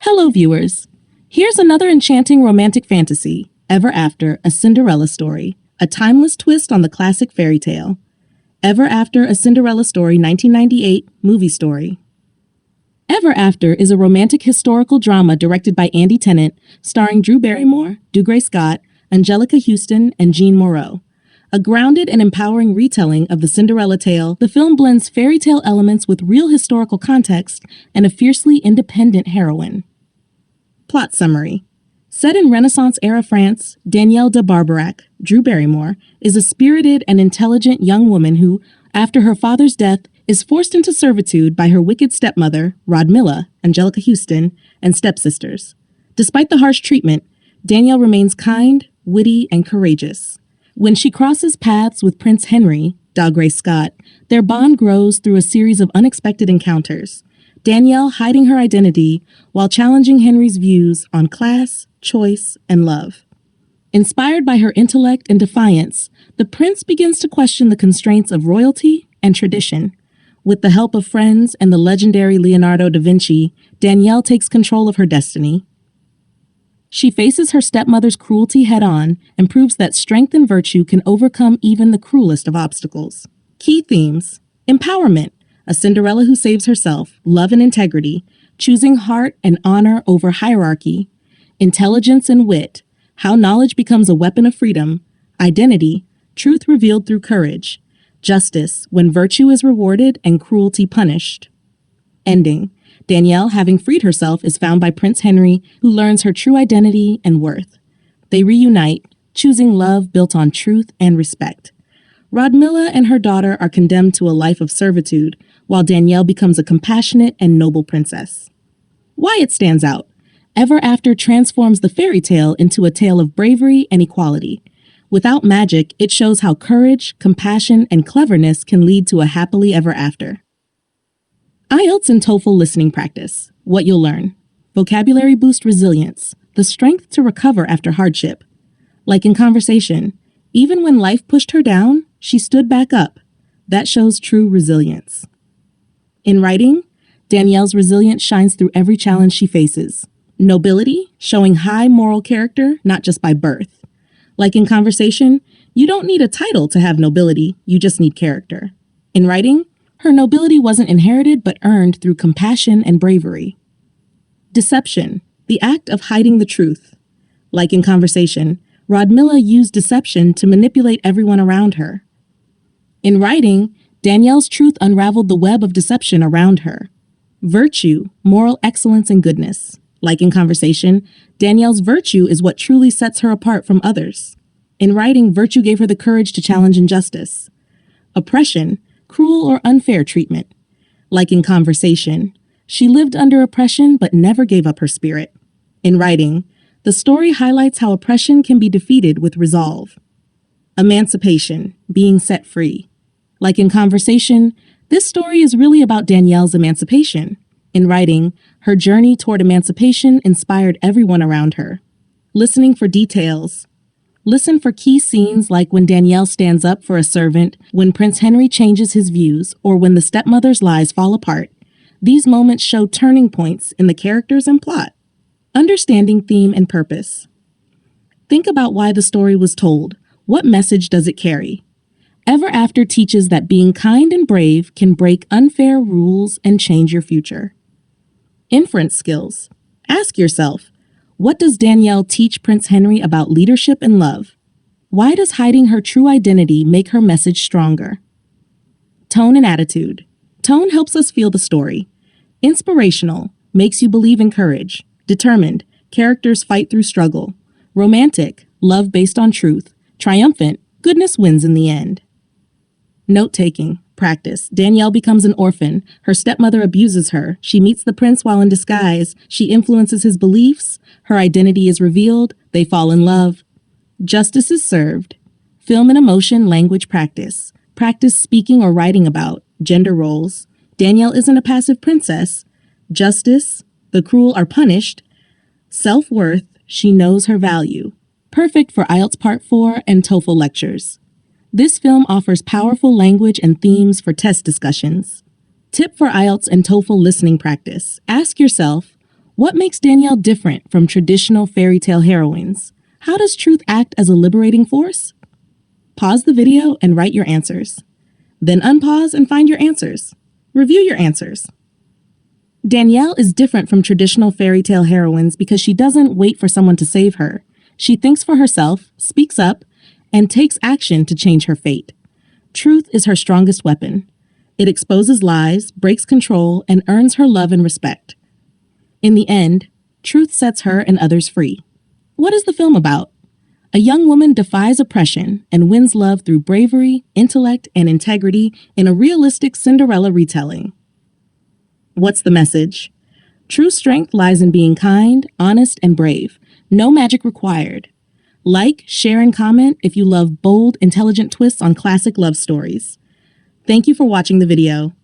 Hello, viewers. Here's another enchanting romantic fantasy, Ever After, a Cinderella Story, a timeless twist on the classic fairy tale. Ever After, a Cinderella Story, 1998 movie story. Ever After is a romantic historical drama directed by Andy Tennant, starring Drew Barrymore, Dougray Scott, Angelica Houston, and Jean Moreau. A grounded and empowering retelling of the Cinderella tale, the film blends fairy tale elements with real historical context and a fiercely independent heroine. Plot summary. Set in Renaissance-era France, Danielle de Barbarac, Drew Barrymore, is a spirited and intelligent young woman who, after her father's death, is forced into servitude by her wicked stepmother, Rodmilla, Angelica Houston, and stepsisters. Despite the harsh treatment, Danielle remains kind, witty, and courageous. When she crosses paths with Prince Henry, Dougray Scott, their bond grows through a series of unexpected encounters. Danielle hiding her identity while challenging Henry's views on class, choice, and love. Inspired by her intellect and defiance, the prince begins to question the constraints of royalty and tradition. With the help of friends and the legendary Leonardo da Vinci, Danielle takes control of her destiny. She faces her stepmother's cruelty head-on and proves that strength and virtue can overcome even the cruelest of obstacles. Key themes: empowerment, a Cinderella who saves herself, love and integrity, choosing heart and honor over hierarchy, intelligence and wit, how knowledge becomes a weapon of freedom, identity, truth revealed through courage, justice, when virtue is rewarded and cruelty punished. Ending. Danielle, having freed herself, is found by Prince Henry, who learns her true identity and worth. They reunite, choosing love built on truth and respect. Rodmilla and her daughter are condemned to a life of servitude, while Danielle becomes a compassionate and noble princess. Why it stands out. Ever After transforms the fairy tale into a tale of bravery and equality. Without magic, it shows how courage, compassion, and cleverness can lead to a happily ever after. IELTS and TOEFL listening practice. What you'll learn. Vocabulary boost resilience, the strength to recover after hardship. Like in conversation, even when life pushed her down, she stood back up. That shows true resilience. In writing, Danielle's resilience shines through every challenge she faces. Nobility, showing high moral character, not just by birth. Like in conversation, you don't need a title to have nobility, you just need character. In writing, her nobility wasn't inherited but earned through compassion and bravery. Deception, the act of hiding the truth. Like in conversation, Rodmilla used deception to manipulate everyone around her. In writing, Danielle's truth unraveled the web of deception around her. Virtue, moral excellence and goodness. Like in conversation, Danielle's virtue is what truly sets her apart from others. In writing, virtue gave her the courage to challenge injustice. Oppression, cruel or unfair treatment. Like in conversation, she lived under oppression but never gave up her spirit. In writing, the story highlights how oppression can be defeated with resolve. Emancipation, being set free. Like in conversation, this story is really about Danielle's emancipation. In writing, her journey toward emancipation inspired everyone around her. Listening for details. Listen for key scenes like when Danielle stands up for a servant, when Prince Henry changes his views, or when the stepmother's lies fall apart. These moments show turning points in the characters and plot. Understanding theme and purpose. Think about why the story was told. What message does it carry? Ever After teaches that being kind and brave can break unfair rules and change your future. Inference skills. Ask yourself, what does Danielle teach Prince Henry about leadership and love? Why does hiding her true identity make her message stronger? Tone and attitude. Tone helps us feel the story. Inspirational, makes you believe in courage. Determined, characters fight through struggle. Romantic, love based on truth. Triumphant, goodness wins in the end. Note-taking. Practice. Danielle becomes an orphan. Her stepmother abuses her. She meets the prince while in disguise. She influences his beliefs. Her identity is revealed. They fall in love. Justice is served. Film and emotion language practice. Practice speaking or writing about gender roles. Danielle isn't a passive princess. Justice. The cruel are punished. Self-worth. She knows her value. Perfect for IELTS Part 4 and TOEFL lectures. This film offers powerful language and themes for test discussions. Tip for IELTS and TOEFL listening practice. Ask yourself, What makes Danielle different from traditional fairy tale heroines? How does truth act as a liberating force? Pause the video and write your answers. Then unpause and find your answers. Review your answers. Danielle is different from traditional fairy tale heroines because she doesn't wait for someone to save her. She thinks for herself, speaks up, and takes action to change her fate. Truth is her strongest weapon. It exposes lies, breaks control, and earns her love and respect. In the end, truth sets her and others free. What is the film about? A young woman defies oppression and wins love through bravery, intellect, and integrity in a realistic Cinderella retelling. What's the message? True strength lies in being kind, honest, and brave. No magic required. Like, share, and comment if you love bold, intelligent twists on classic love stories. Thank you for watching the video.